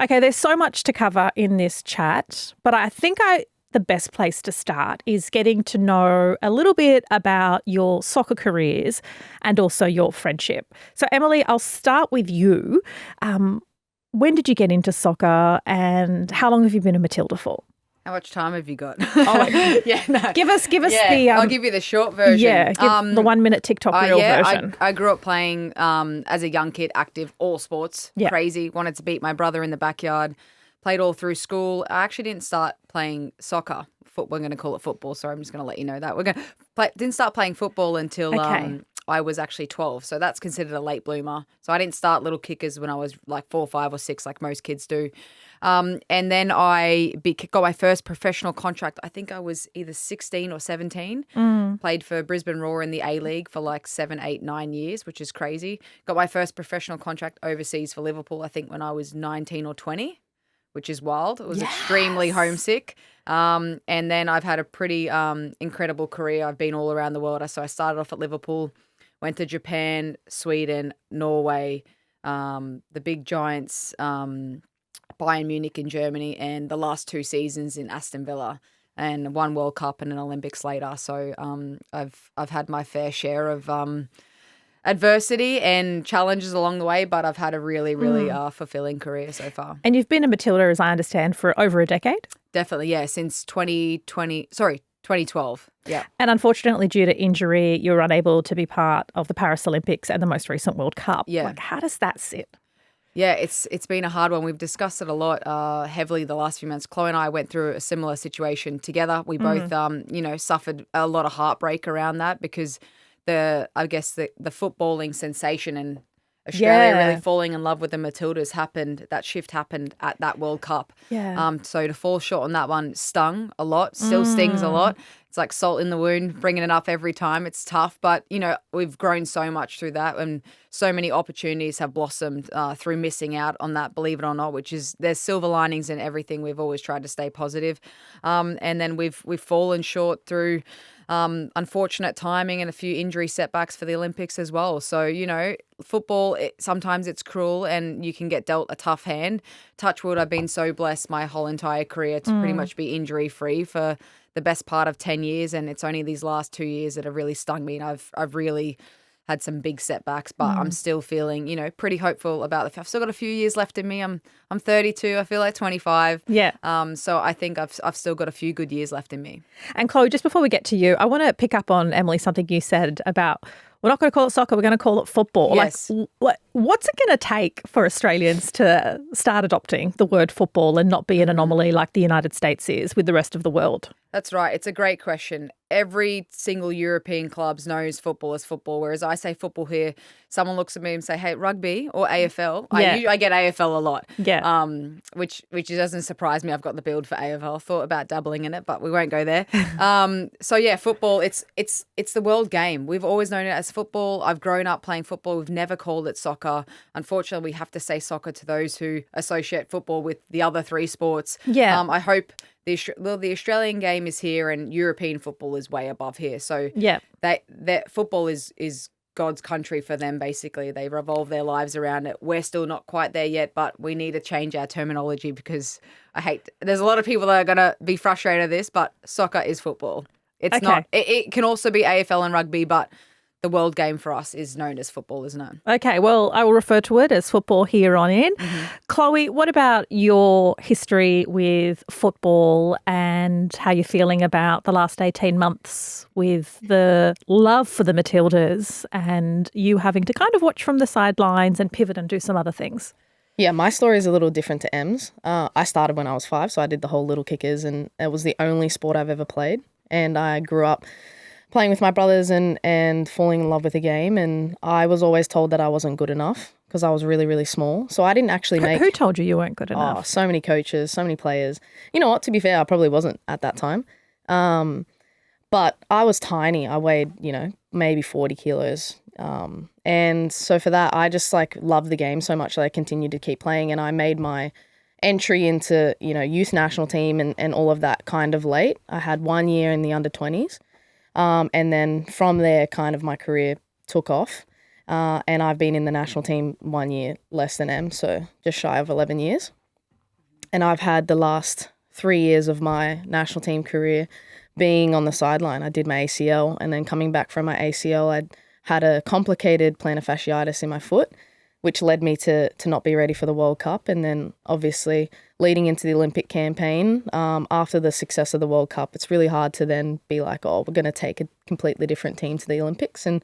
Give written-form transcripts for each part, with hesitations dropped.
Okay, there's so much to cover in this chat, but I think the best place to start is getting to know a little bit about your soccer careers and also your friendship. So, Emily, I'll start with you. When did you get into soccer and how long have you been a Matilda for? How much time have you got? No. Give us the. I'll give you the short version. Yeah, the 1 minute TikTok reel version. I grew up playing as a young kid, active, all sports, crazy. Wanted to beat my brother in the backyard. Played all through school. I actually didn't start playing soccer. We're going to call it football. Sorry, I'm just going to let you know that didn't start playing football until I was actually 12. So that's considered a late bloomer. So I didn't start little kickers when I was like 4, 5 or 6 like most kids do. And then I got my first professional contract. I think I was either 16 or 17. Played for Brisbane Roar in the A-League for like 7, 8, 9 years, which is crazy. Got my first professional contract overseas for Liverpool, I think when I was 19 or 20, which is wild. It was extremely homesick. And then I've had a pretty incredible career. I've been all around the world. So I started off at Liverpool, went to Japan, Sweden, Norway, the big giants, Bayern Munich in Germany, and the last 2 seasons in Aston Villa, and 1 World Cup and an Olympics later. So I've had my fair share of adversity and challenges along the way, but I've had a really, really fulfilling career so far. And you've been a Matilda, as I understand, for over a decade? Definitely, yeah, since 2012. Yeah. And unfortunately, due to injury, you were unable to be part of the Paris Olympics and the most recent World Cup. Yeah. Like, how does that sit? Yeah, it's been a hard one. We've discussed it a lot heavily the last few months. Chloe and I went through a similar situation together. We both, suffered a lot of heartbreak around that because the footballing sensation and Australia really falling in love with the Matildas happened. That shift happened at that World Cup. Yeah. So to fall short on that one stung a lot, still stings a lot. It's like salt in the wound, bringing it up every time. It's tough, but, we've grown so much through that and so many opportunities have blossomed through missing out on that, believe it or not, which is there's silver linings in everything. We've always tried to stay positive. And then we've fallen short through unfortunate timing and a few injury setbacks for the Olympics as well. So, football, sometimes it's cruel and you can get dealt a tough hand. Touch wood, I've been so blessed my whole entire career to pretty much be injury-free for the best part of 10 years. And it's only these last 2 years that have really stung me. And I've really had some big setbacks, but I'm still feeling, pretty hopeful about I've still got a few years left in me. I'm 32. I feel like 25. Yeah. So I think I've still got a few good years left in me. And Chloe, just before we get to you, I want to pick up on, Emily, something you said about we're not going to call it soccer, we're going to call it football. Yes. Like, what's it going to take for Australians to start adopting the word football and not be an anomaly like the United States is with the rest of the world? That's right. It's a great question. Every single European club knows football as football, whereas I say football here, someone looks at me and say, hey, rugby or AFL. Yeah. I get AFL a lot, which doesn't surprise me. I've got the build for AFL. Thought about dabbling in it, but we won't go there. So yeah, football, it's the world game. We've always known it as football. I've grown up playing football. We've never called it soccer. Unfortunately, we have to say soccer to those who associate football with the other 3 sports. Yeah. I hope the Australian game is here and European football is way above here. So that football is God's country for them, basically. They revolve their lives around it. We're still not quite there yet, but we need to change our terminology because there's a lot of people that are going to be frustrated at this, but soccer is football. It's not. It can also be AFL and rugby, but the world game for us is known as football, isn't it? Okay, well, I will refer to it as football here on in. Chloe, what about your history with football and how you're feeling about the last 18 months with the love for the Matildas and you having to kind of watch from the sidelines and pivot and do some other things? Yeah, my story is a little different to Em's. I started when I was 5, so I did the whole little kickers and it was the only sport I've ever played. And I grew up playing with my brothers and falling in love with the game. And I was always told that I wasn't good enough because I was really, really small. So I didn't actually make... Who told you weren't good enough? Oh, so many coaches, so many players. You know what? To be fair, I probably wasn't at that time. But I was tiny. I weighed, maybe 40 kilos. And so for that, I just loved the game so much that I continued to keep playing. And I made my entry into, youth national team and all of that kind of late. I had 1 year in the under 20s. And then from there, kind of my career took off. And I've been in the national team 1 year less than Em, so just shy of 11 years. And I've had the last 3 years of my national team career being on the sideline. I did my ACL, and then coming back from my ACL, I'd had a complicated plantar fasciitis in my foot, which led me to not be ready for the World Cup. And then obviously leading into the Olympic campaign, after the success of the World Cup, it's really hard to then be like, oh, we're going to take a completely different team to the Olympics. And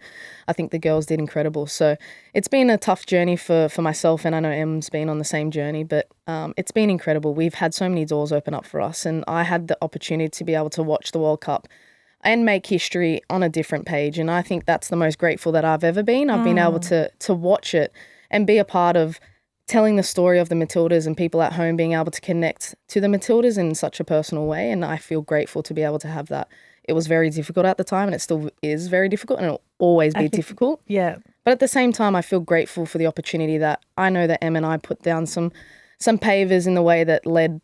I think the girls did incredible. So it's been a tough journey for myself, and I know Em's been on the same journey, but it's been incredible. We've had so many doors open up for us, and I had the opportunity to be able to watch the World Cup and make history on a different page. And I think that's the most grateful that I've ever been. I've been able to watch it and be a part of telling the story of the Matildas, and people at home being able to connect to the Matildas in such a personal way. And I feel grateful to be able to have that. It was very difficult at the time, and it still is very difficult, and it'll always be difficult. Yeah. But at the same time, I feel grateful for the opportunity that I know that Em and I put down some pavers in the way that led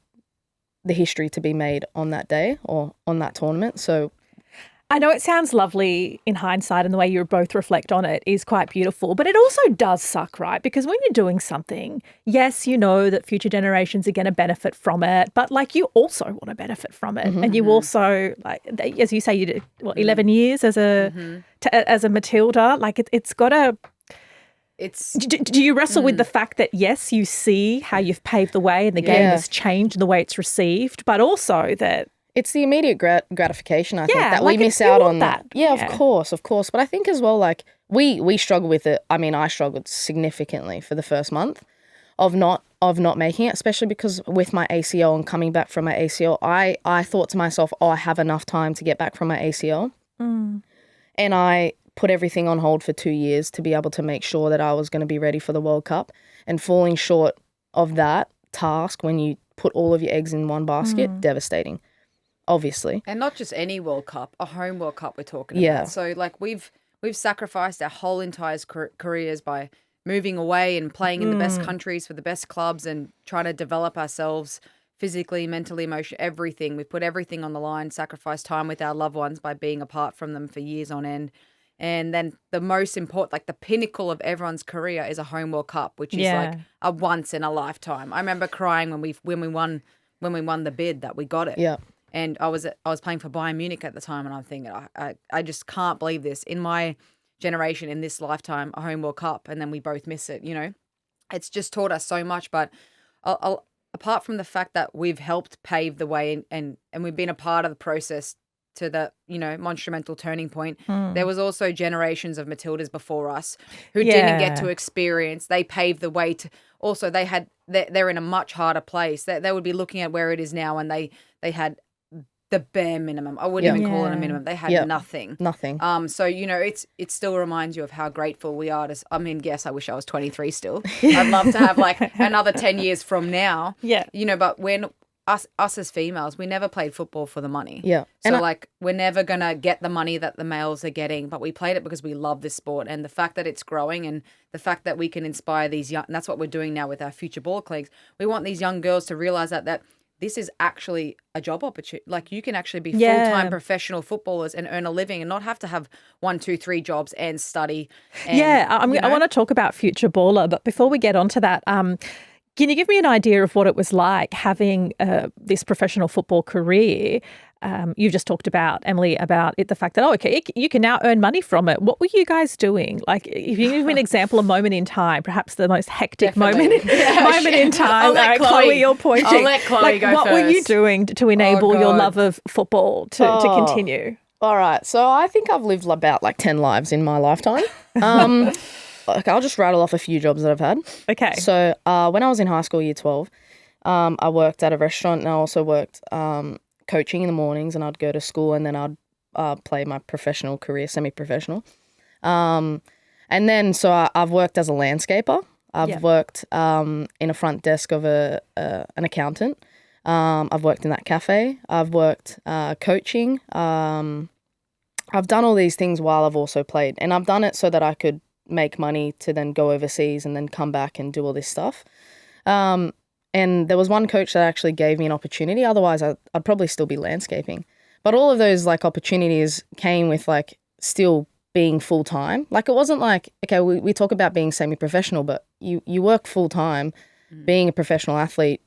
the history to be made on that day or on that tournament. So I know it sounds lovely in hindsight, and the way you both reflect on it is quite beautiful, but it also does suck, right? Because when you're doing something, yes, you know that future generations are going to benefit from it, but like you also want to benefit from it. And you also, like, as you say, you did, 11 years as a Matilda, like it's got to... Do you wrestle with the fact that, yes, you see how you've paved the way and the game has changed and the way it's received, but also that... It's the immediate gratification, I think, that we miss out on that. Yeah, of course. But I think as well, like, we struggle with it. I mean, I struggled significantly for the first month of not making it, especially because with my ACL and coming back from my ACL, I thought to myself, oh, I have enough time to get back from my ACL. And I put everything on hold for 2 years to be able to make sure that I was going to be ready for the World Cup. And falling short of that task, when you put all of your eggs in one basket, devastating. Obviously. And not just any World Cup, a home World Cup we're talking about. So like we've sacrificed our whole entire careers by moving away and playing in the best countries for the best clubs and trying to develop ourselves physically, mentally, emotionally, everything. We've put everything on the line, sacrificed time with our loved ones by being apart from them for years on end. And then the most important, like the pinnacle of everyone's career is a home World Cup, which is like a once in a lifetime. I remember crying when we won the bid that we got it. Yeah. And I was playing for Bayern Munich at the time, and I'm thinking, I just can't believe this. In my generation, in this lifetime, a home World Cup, and then we both miss it, you know. It's just taught us so much. But apart from the fact that we've helped pave the way and we've been a part of the process to the, you know, monumental turning point, there was also generations of Matildas before us who didn't get to experience. They paved the way to also they're in a much harder place. They would be looking at where it is now, and they had the bare minimum. I wouldn't even call it a minimum. They had nothing. Nothing. So, you know, it still reminds you of how grateful we are to, I mean, yes, I wish I was 23 still. I'd love to have like another 10 years from now. Yeah. You know, but when us as females, we never played football for the money. Yeah. So we're never going to get the money that the males are getting, but we played it because we love this sport. And the fact that it's growing and the fact that we can inspire these young, and that's what we're doing now with our future ball colleagues. We want these young girls to realize that this is actually a job opportunity. Like you can actually be full-time professional footballers and earn a living and not have to have 1, 2, 3 jobs and study. And, I want to talk about future baller, but before we get onto that, can you give me an idea of what it was like having this professional football career? You've just talked about, Emily, about the fact that, you can now earn money from it. What were you guys doing? Like, if you give me an example, a moment in time, perhaps the most hectic moment in time. Chloe, you're pointing. I'll let Chloe go what first. Were you doing to enable your love of football to continue? All right. So I think I've lived about 10 lives in my lifetime. I'll just rattle off a few jobs that I've had. Okay. So when I was in high school, year 12, I worked at a restaurant, and I also worked coaching in the mornings, and I'd go to school, and then I'd play my professional career, semi-professional. And then I've worked as a landscaper. I've worked in a front desk of an accountant. I've worked in that cafe. I've worked coaching. I've done all these things while I've also played, and I've done it so that I could make money to then go overseas and then come back and do all this stuff. And there was one coach that actually gave me an opportunity. Otherwise, I'd probably still be landscaping. But all of those opportunities came with still being full time. It wasn't we talk about being semi-professional, but you work full time, being a professional athlete,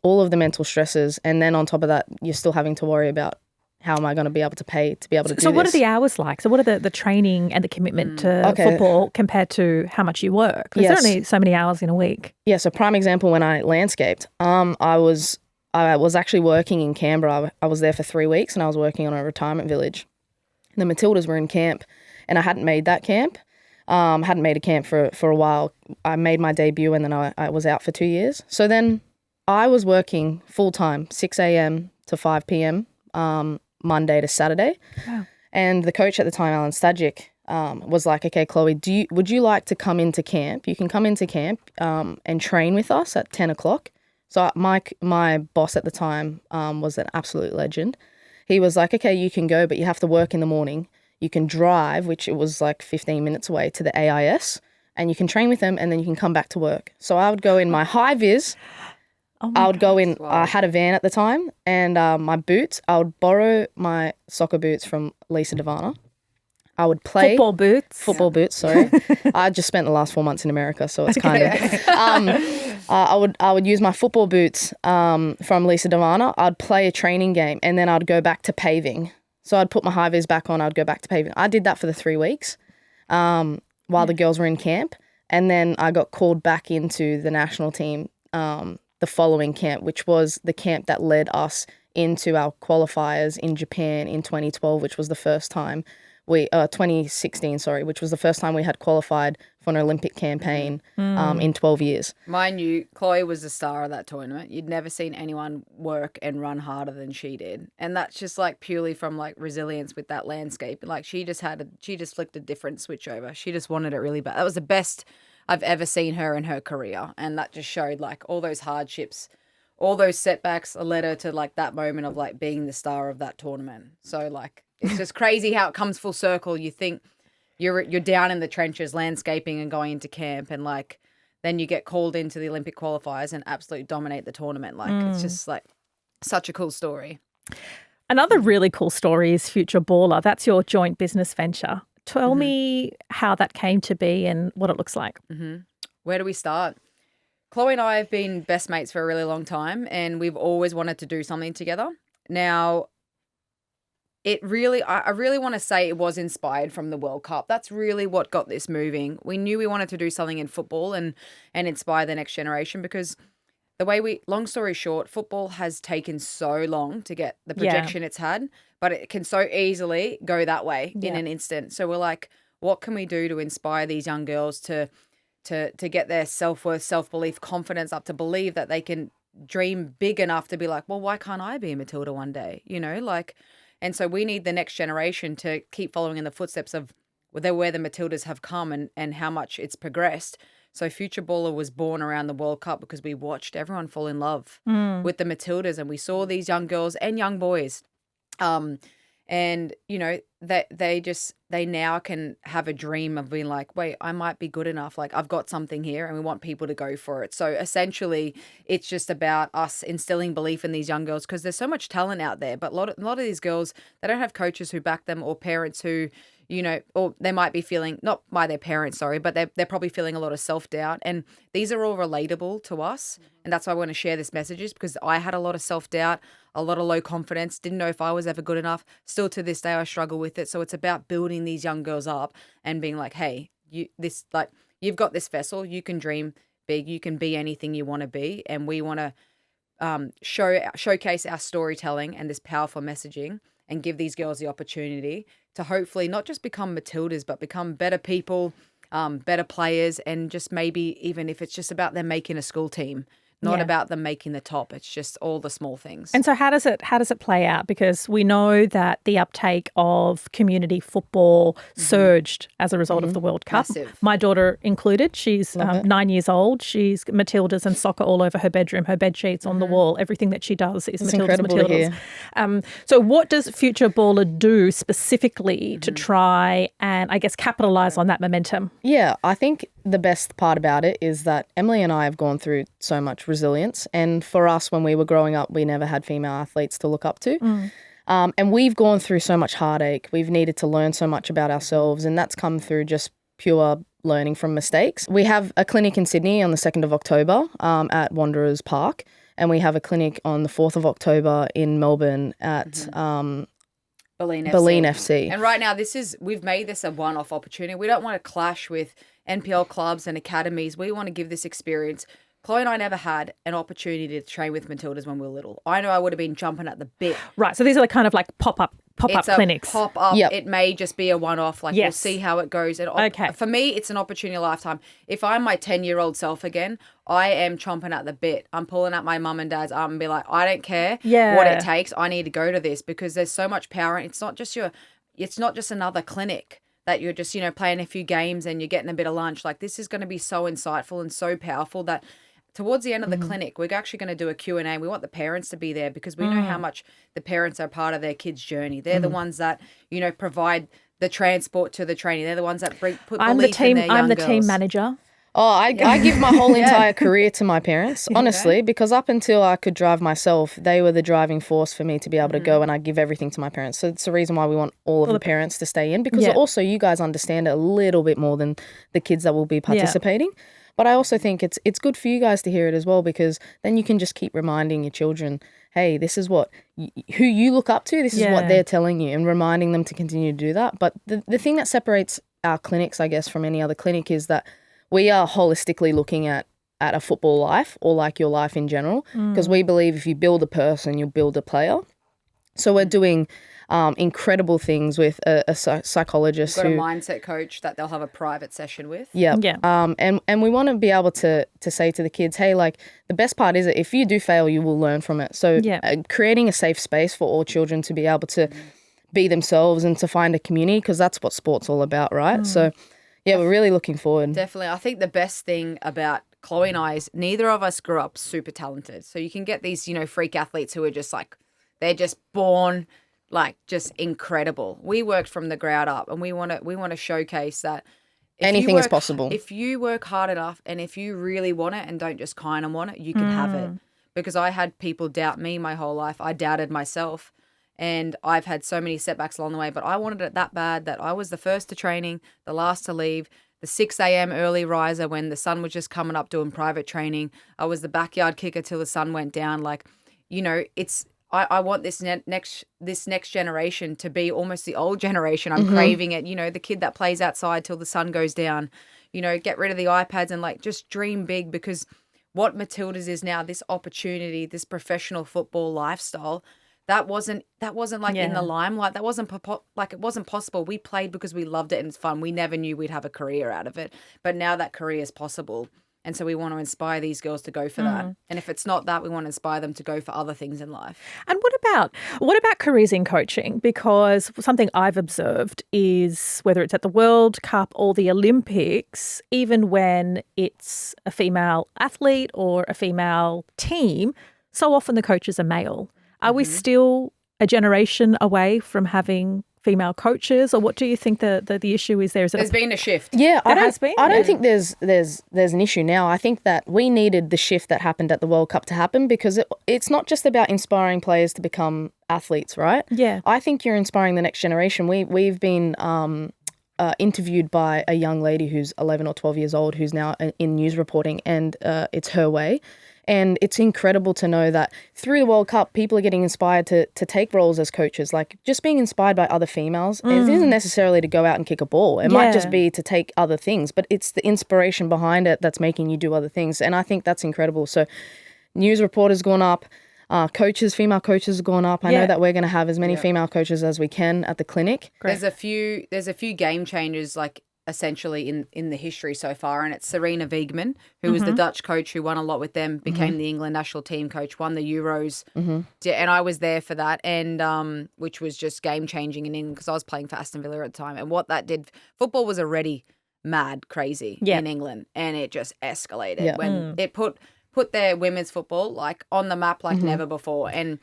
all of the mental stresses, and then on top of that, you're still having to worry about how am I going to be able to pay to be able to do this. So what are the hours like? So what are the training and the commitment to football compared to how much you work? Because there are only so many hours in a week. Yeah, so prime example, when I landscaped, I was actually working in Canberra. I was there for 3 weeks and I was working on a retirement village. The Matildas were in camp and I hadn't made that camp. Hadn't made a camp for a while. I made my debut and then I was out for 2 years. So then I was working full-time, 6 a.m. to 5 p.m., Monday to Saturday. Wow. And the coach at the time, Alan Stajic, was like, okay, Chloe, would you like to come into camp? You can come into camp and train with us at 10 o'clock. So my boss at the time was an absolute legend. He was like, okay, you can go, but you have to work in the morning. You can drive, which it was like 15 minutes away, to the AIS, and you can train with them and then you can come back to work. So I would go in my high-vis. I would go in, I had a van at the time, and my boots, I would borrow my soccer boots from Lisa Devana. I would play. Football boots, sorry. I just spent the last 4 months in America, so it's kind of. I would use my football boots from Lisa Devana. I'd play a training game, and then I'd go back to paving. So I'd put my high-vis back on, I'd go back to paving. I did that for the 3 weeks while the girls were in camp, and then I got called back into the national team the following camp, which was the camp that led us into our qualifiers in Japan in 2012, which was the first time 2016, which was the first time we had qualified for an Olympic campaign in 12 years. Mind you, Chloe was the star of that tournament. You'd never seen anyone work and run harder than she did. And that's just like purely from like resilience with that landscape. Like she just flicked a different switch over. She just wanted it really bad. That was the best I've ever seen her in her career. And that just showed like all those hardships, all those setbacks led her to like that moment of like being the star of that tournament. So like, it's just crazy how it comes full circle. You think you're down in the trenches landscaping and going into camp, and like then you get called into the Olympic qualifiers and absolutely dominate the tournament. Like it's just like such a cool story. Another really cool story is Future Baller. That's your joint business venture. Tell me how that came to be and what it looks like. Where do we start? Chloe and I have been best mates for a really long time, and we've always wanted to do something together. Now, I really want to say it was inspired from the World Cup. That's really what got this moving. We knew we wanted to do something in football and inspire the next generation, because long story short, football has taken so long to get the projection it's had, but it can so easily go that way in an instant. So we're like, what can we do to inspire these young girls to get their self-worth, self-belief, confidence up, to believe that they can dream big enough to be like, well, why can't I be a Matilda one day? You know, like, and so we need the next generation to keep following in the footsteps of where the Matildas have come and how much it's progressed. So Future Baller was born around the World Cup because we watched everyone fall in love with the Matildas, and we saw these young girls and young boys. And, you know, they now can have a dream of being like, wait, I might be good enough. Like, I've got something here, and we want people to go for it. So essentially, it's just about us instilling belief in these young girls, because there's so much talent out there. But a lot of these girls, they don't have coaches who back them, or parents who, you know, or they might be feeling, not by their parents, sorry, but they're probably feeling a lot of self-doubt. And these are all relatable to us. And that's why I want to share this message, because I had a lot of self-doubt, a lot of low confidence, didn't know if I was ever good enough. Still to this day, I struggle with it. So it's about building these young girls up and being like, hey, you've got this vessel, you can dream big, you can be anything you want to be. And we want to showcase our storytelling and this powerful messaging, and give these girls the opportunity to hopefully not just become Matildas, but become better people, better players, and just maybe even if it's just about them making a school team, not about them making the top. It's just all the small things. And so how does it play out? Because we know that the uptake of community football surged as a result of the World Cup. Massive. My daughter included. She's 9 years old. She's Matildas and soccer all over her bedroom, her bed sheets on the wall. Everything that she does is Matildas. So what does Future Baller do specifically to try and, I guess, capitalise on that momentum? Yeah, I think the best part about it is that Emily and I have gone through so much resilience. And for us, when we were growing up, we never had female athletes to look up to. And we've gone through so much heartache. We've needed to learn so much about ourselves, and that's come through just pure learning from mistakes. We have a clinic in Sydney on the 2nd of October at Wanderers Park, and we have a clinic on the 4th of October in Melbourne at Berlin FC. And right now, we've made this a one-off opportunity. We don't want to clash with NPL clubs and academies. We want to give this experience. Chloe and I never had an opportunity to train with Matildas when we were little. I know I would have been jumping at the bit. Right. So these are the kind of like pop-up clinics. Pop-up. Yep. It may just be a one-off. Like, we'll see how it goes. And for me, it's an opportunity of a lifetime. If I'm my 10-year-old self again, I am chomping at the bit. I'm pulling at my mum and dad's arm and be like, I don't care what it takes. I need to go to this because there's so much power. It's not just another clinic that you're just, playing a few games and you're getting a bit of lunch. Like, this is going to be so insightful and so powerful that towards the end of the clinic, we're actually going to do a Q&A. We want the parents to be there because we know how much the parents are part of their kids' journey. They're the ones that, provide the transport to the training. They're the ones that put belief in their young I'm the girls. team manager. Oh, I give my whole entire career to my parents, honestly, because up until I could drive myself, they were the driving force for me to be able to go, and I give everything to my parents. So it's the reason why we want all of the parents to stay in, because also you guys understand it a little bit more than the kids that will be participating. But I also think it's good for you guys to hear it as well, because then you can just keep reminding your children, hey, this is what who you look up to, this is what they're telling you, and reminding them to continue to do that. But the thing that separates our clinics, I guess, from any other clinic is that we are holistically looking at a football life, or like your life in general, because we believe if you build a person, you'll build a player. So we're doing incredible things with a psychologist. We've got a mindset coach that they'll have a private session with. Yeah. And we want to be able to say to the kids, hey, like, the best part is that if you do fail, you will learn from it. So creating a safe space for all children to be able to be themselves and to find a community, because that's what sport's all about, right? So, yeah, we're really looking forward. Definitely. I think the best thing about Chloe and I is neither of us grew up super talented. So you can get these, freak athletes who are just like, they're just born like just incredible. We worked from the ground up, and we want to showcase that anything is possible. If you work hard enough, and if you really want it and don't just kind of want it, you can have it. Because I had people doubt me my whole life. I doubted myself, and I've had so many setbacks along the way, but I wanted it that bad that I was the first to training, the last to leave, the 6 a.m. early riser when the sun was just coming up doing private training. I was the backyard kicker till the sun went down. Like, I want this next generation to be almost the old generation. I'm craving it. The kid that plays outside till the sun goes down. Get rid of the iPads and like just dream big, because what Matildas is now, this opportunity, this professional football lifestyle, that wasn't like in the limelight. That wasn't it wasn't possible. We played because we loved it and it's fun. We never knew we'd have a career out of it, but now that career is possible. And so we want to inspire these girls to go for that. And if it's not that, we want to inspire them to go for other things in life. And what about careers in coaching? Because something I've observed is whether it's at the World Cup or the Olympics, even when it's a female athlete or a female team, so often the coaches are male. Are we still a generation away from having female coaches, or what do you think the issue is there? There's been a shift. Yeah, I don't think there's an issue now. I think that we needed the shift that happened at the World Cup to happen, because it's not just about inspiring players to become athletes, right? Yeah. I think you're inspiring the next generation. We've been interviewed by a young lady who's 11 or 12 years old who's now in news reporting, and it's her way. And it's incredible to know that through the World Cup, people are getting inspired to take roles as coaches, like just being inspired by other females. It isn't necessarily to go out and kick a ball. It might just be to take other things, but it's the inspiration behind it that's making you do other things. And I think that's incredible. So news reporters gone up, female coaches have gone up. I know that we're going to have as many female coaches as we can at the clinic. Great. There's a few game changers, like, essentially in the history so far, and it's Serena Wiegman, who was the Dutch coach who won a lot with them, became the England national team coach, won the Euros, and I was there for that, and which was just game changing in England because I was playing for Aston Villa at the time, and what that did, football was already mad crazy in England, and it just escalated when it put their women's football like on the map like never before, and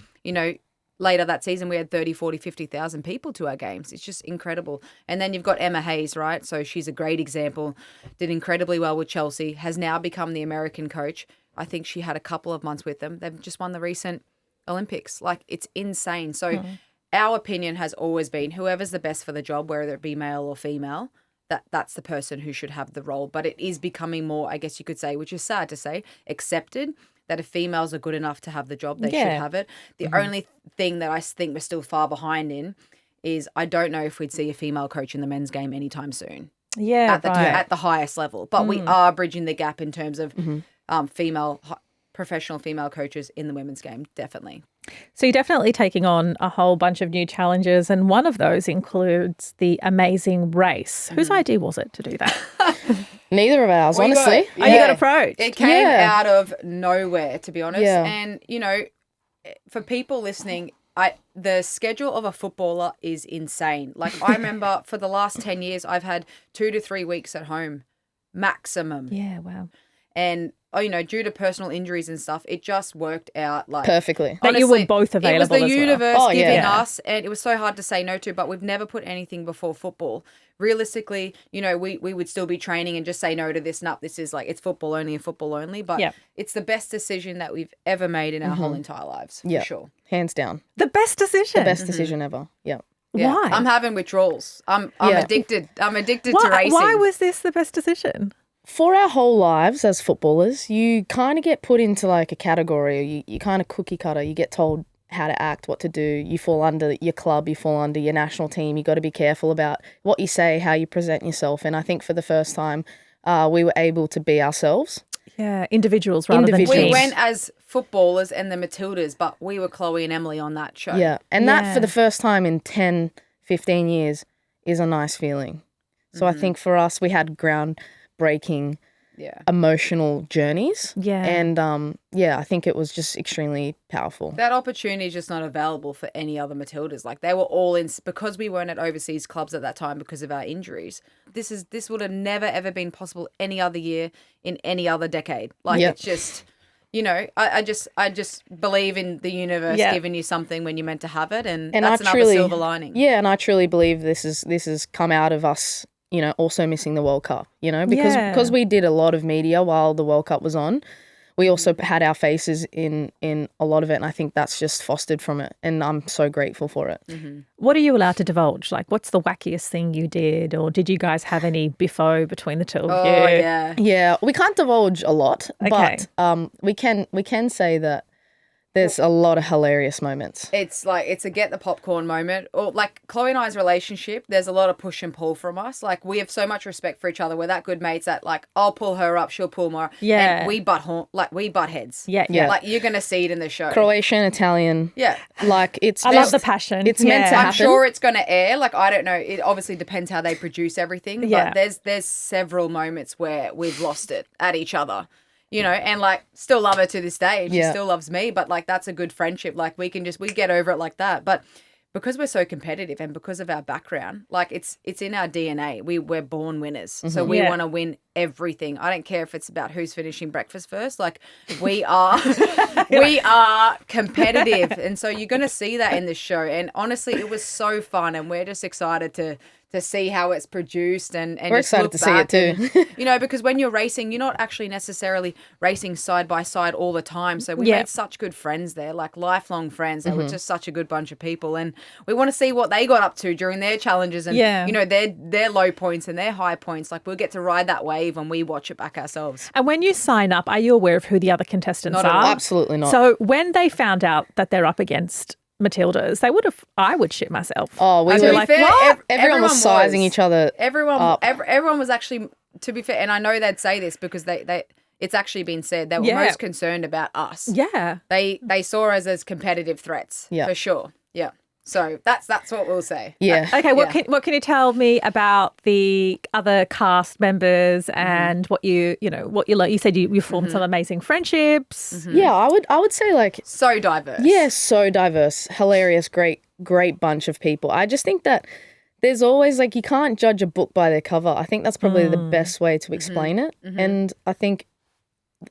later that season, we had 30, 40, 50,000 people to our games. It's just incredible. And then you've got Emma Hayes, right? So she's a great example. Did incredibly well with Chelsea. Has now become the American coach. I think she had a couple of months with them. They've just won the recent Olympics. Like, it's insane. So our opinion has always been whoever's the best for the job, whether it be male or female, that's the person who should have the role. But it is becoming more, I guess you could say, which is sad to say, accepted that if females are good enough to have the job, they should have it. The only thing that I think we're still far behind in is I don't know if we'd see a female coach in the men's game anytime soon. Yeah, at the highest level. But we are bridging the gap in terms of professional female coaches in the women's game, definitely. So you're definitely taking on a whole bunch of new challenges, and one of those includes the amazing race. Whose idea was it to do that? Neither of ours, honestly. You got approached. It came out of nowhere, to be honest. Yeah. And, you know, for people listening, the schedule of a footballer is insane. Like, I remember for the last 10 years, I've had 2 to 3 weeks at home, maximum. Yeah, wow. And, you know, due to personal injuries and stuff, it just worked out like perfectly. That you were both available. It was the as universe well. giving us, and it was so hard to say no to, but we've never put anything before football. Realistically, you know, we would still be training and just say no to this. This is like, it's football only and football only. But it's the best decision that we've ever made in our whole entire lives, for sure. Hands down. The best decision. The best decision ever. Yeah. Yeah. Why? I'm having withdrawals. I'm addicted. I'm addicted to racing. Why was this the best decision? For our whole lives as footballers, you kind of get put into like a category. You kind of cookie cutter. You get told how to act, what to do. You fall under your club. You fall under your national team. You got to be careful about what you say, how you present yourself. And I think for the first time, we were able to be ourselves. Yeah, individuals rather than teams. We went as footballers and the Matildas, but we were Chloe and Emily on that show. Yeah, and that for the first time in 10, 15 years is a nice feeling. So I think for us, we had groundbreaking, emotional journeys. Yeah. And, I think it was just extremely powerful. That opportunity is just not available for any other Matildas. Like, they were all in, because we weren't at overseas clubs at that time because of our injuries. This would have never, ever been possible any other year in any other decade. Like, it's just, you know, I just believe in the universe giving you something when you're meant to have it. And that's another silver lining. Yeah, and I truly believe this has come out of us, you know, also missing the World Cup, you know, because we did a lot of media while the World Cup was on. We also had our faces in a lot of it, and I think that's just fostered from it, and I'm so grateful for it. Mm-hmm. What are you allowed to divulge? Like, what's the wackiest thing you did, or did you guys have any biffo between the two of you? Oh, yeah. Yeah, we can't divulge a lot, but we can say that there's a lot of hilarious moments. It's a get the popcorn moment. Or like Chloe and I's relationship, there's a lot of push and pull from us. Like, we have so much respect for each other. We're that good mates that, like, I'll pull her up, she'll pull more. Yeah. And we butt heads. Yeah. Like, you're going to see it in the show. Croatian, Italian. Yeah. Like, it's I love the passion. It's meant to happen. I'm sure it's going to air. Like, I don't know. It obviously depends how they produce everything. But there's several moments where we've lost it at each other. You know, and like, still love her to this day. She still loves me, but like, that's a good friendship. Like, we get over it like that. But because we're so competitive and because of our background, like, it's in our DNA. We're born winners. So we want to win everything. I don't care if it's about who's finishing breakfast first. Like, we are competitive. And so you're going to see that in this show. And honestly, it was so fun, and we're just excited to see how it's produced and we're excited to see it too. And, you know, because when you're racing, you're not actually necessarily racing side by side all the time. So we made such good friends there, like lifelong friends. They were just such a good bunch of people, and we want to see what they got up to during their challenges and you know, their low points and their high points. Like, we'll get to ride that wave when we watch it back ourselves. And when you sign up, are you aware of who the other contestants Not at are? all. Absolutely not. So when they found out that they're up against Matildas, I would shit myself. Oh, we were like, fair, what? Everyone was sizing each other. Everyone was actually, to be fair, and I know they'd say this because they it's actually been said, they were most concerned about us. Yeah. They saw us as competitive threats, for sure. Yeah. So that's what we'll say. Yeah. Okay, what can you tell me about the other cast members and what you like? You said you formed some amazing friendships. Yeah, I would say, like, So diverse. yeah, so diverse, hilarious, great bunch of people. I just think that there's always, like, you can't judge a book by their cover. I think that's probably the best way to explain it. And I think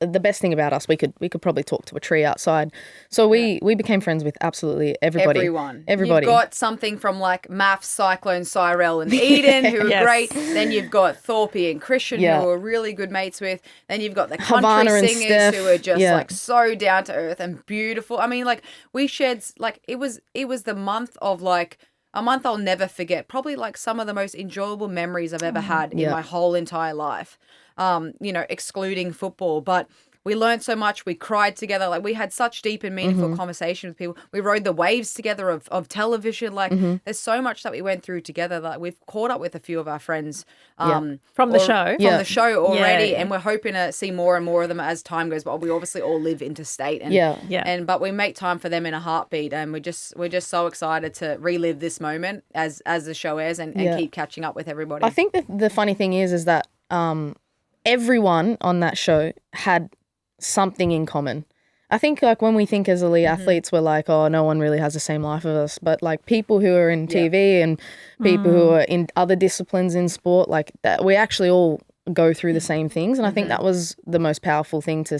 the best thing about us, we could probably talk to a tree outside. So we became friends with absolutely everybody. Everybody. You've got something from like Maths, Cyclone, Cyrell and Eden who are great. Then you've got Thorpe and Christian who are really good mates with. Then you've got the country Havana and singers Steph. who are just like so down to earth and beautiful. I mean, like, we shared, like, it was the month of, like, a month I'll never forget. Probably like some of the most enjoyable memories I've ever had in my whole entire life. You know, excluding football. But we learned so much. We cried together. Like we had such deep and meaningful conversation with people. We rode the waves together of television. Like there's so much that we went through together. Like we've caught up with a few of our friends from the show. From the show already, Yeah. and we're hoping to see more and more of them as time goes by. We obviously all live interstate, and but we make time for them in a heartbeat, and we're just so excited to relive this moment as the show airs and keep catching up with everybody. I think the funny thing is that everyone on that show had something in common. I think like when we think as elite athletes, we're like, oh, no one really has the same life as us. But like people who are in TV and people who are in other disciplines in sport, like that, we actually all go through the same things. And I think that was the most powerful thing to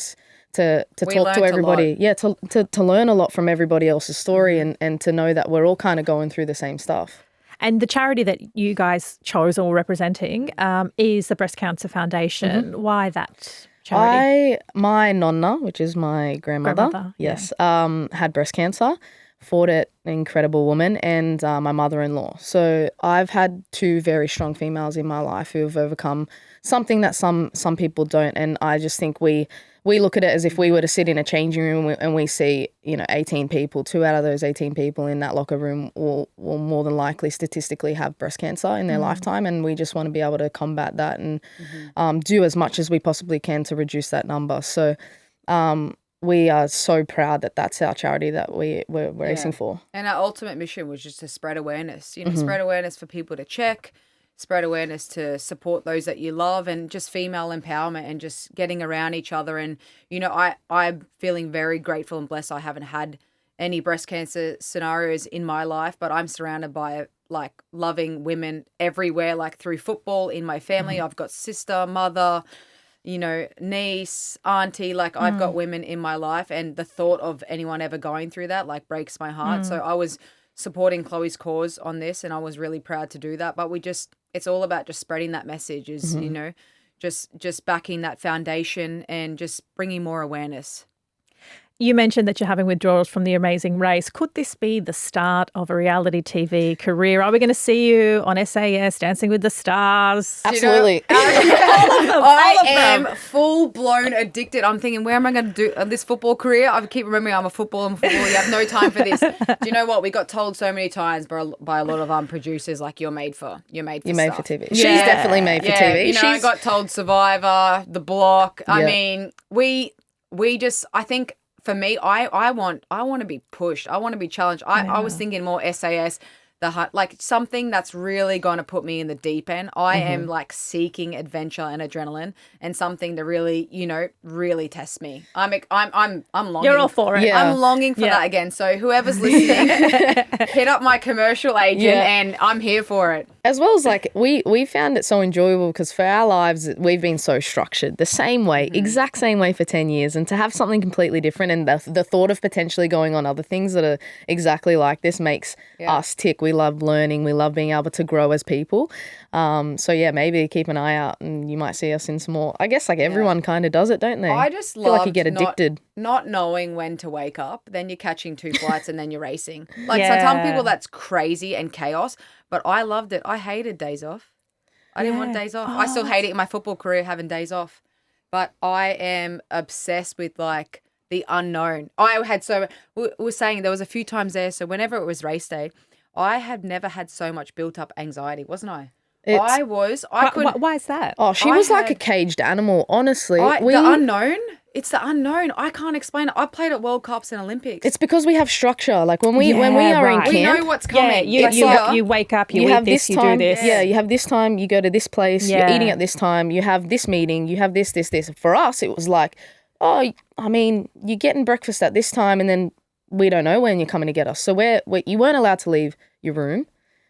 talk to everybody. Yeah, to learn a lot from everybody else's story and to know that we're all kind of going through the same stuff. And the charity that you guys chose or were representing is the Breast Cancer Foundation. Why that charity? My nonna, which is my grandmother, yes, had breast cancer, fought it, an incredible woman, and my mother-in-law. So I've had two very strong females in my life who have overcome something that some people don't. And I just think we look at it as if we were to sit in a changing room and we see, 18 people, 2 out of those 18 people in that locker room will more than likely statistically have breast cancer in their lifetime. And we just want to be able to combat that and do as much as we possibly can to reduce that number. So we are so proud that that's our charity that we're racing for. And our ultimate mission was just to spread awareness, spread awareness for people to check, spread awareness to support those that you love, and just female empowerment and just getting around each other. And, I'm feeling very grateful and blessed. I haven't had any breast cancer scenarios in my life, but I'm surrounded by like loving women everywhere, like through football, in my family. I've got sister, mother, niece, auntie, like I've got women in my life, and the thought of anyone ever going through that like breaks my heart. So I was supporting Chloe's cause on this, and I was really proud to do that. But it's all about just spreading that message, is just backing that foundation and just bringing more awareness. You mentioned that you're having withdrawals from The Amazing Race. Could this be the start of a reality TV career? Are we going to see you on SAS, Dancing with the Stars? Absolutely. I am full-blown addicted. I'm thinking, where am I going to do this football career? I keep remembering I'm a footballer. You have no time for this. Do you know what? We got told so many times by a lot of producers, like, you're made for TV. She's definitely made for TV. I got told Survivor, The Block. I mean, we just, I think, for me, I want to be pushed. I want to be challenged. I was thinking more SAS, like something that's really going to put me in the deep end. I am like seeking adventure and adrenaline, and something to really, really test me. I'm longing. You're all for it. Yeah. I'm longing for that again. So whoever's listening, hit up my commercial agent, and I'm here for it. As well as like we found it so enjoyable because for our lives we've been so structured the same way, exact same way for 10 years, and to have something completely different and the thought of potentially going on other things that are exactly like this makes us tick. We love learning. We love being able to grow as people. So maybe keep an eye out and you might see us in some more. I guess like everyone kind of does it, don't they? I just feel like you get addicted. Not knowing when to wake up, then you're catching 2 flights and then you're racing. Like so some people that's crazy and chaos, but I loved it. I hated days off. I didn't want days off. I still hate it in my football career having days off. But I am obsessed with like the unknown. We were saying there was a few times there, so whenever it was race day, I had never had so much built up anxiety, wasn't I? Why is that? Oh, she was like a caged animal, honestly. The unknown. It's the unknown. I can't explain it. I played at World Cups and Olympics. It's because we have structure. Like when we are in camp, we know what's coming. You wake up, you eat this, you do this. Yeah, you have this time, you go to this place, you're eating at this time, you have this meeting, you have this. For us, it was like, you're getting breakfast at this time, and then we don't know when you're coming to get us. So you weren't allowed to leave your room.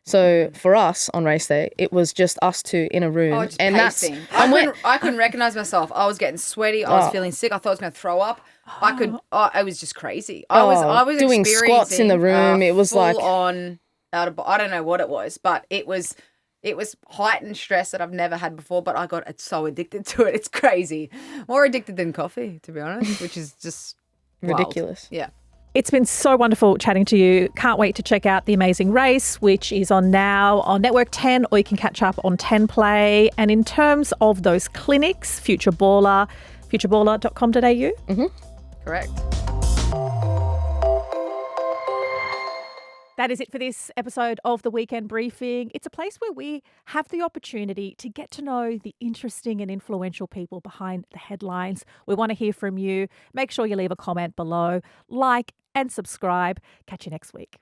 So for us on race day, it was just us two in a room. Just pacing. I couldn't recognize myself. I was getting sweaty. I was feeling sick. I thought I was going to throw up. It was just crazy. I was doing squats in the room. It was like full on I don't know what it was, but it was heightened stress that I've never had before. But I got so addicted to it. It's crazy. More addicted than coffee, to be honest, which is just ridiculous. Wild. Yeah. It's been so wonderful chatting to you. Can't wait to check out The Amazing Race, which is on now on Network 10, or you can catch up on 10 Play. And in terms of those clinics, Future Baller, futureballer.com.au. Correct. That is it for this episode of The Weekend Briefing. It's a place where we have the opportunity to get to know the interesting and influential people behind the headlines. We want to hear from you. Make sure you leave a comment below, like and subscribe. Catch you next week.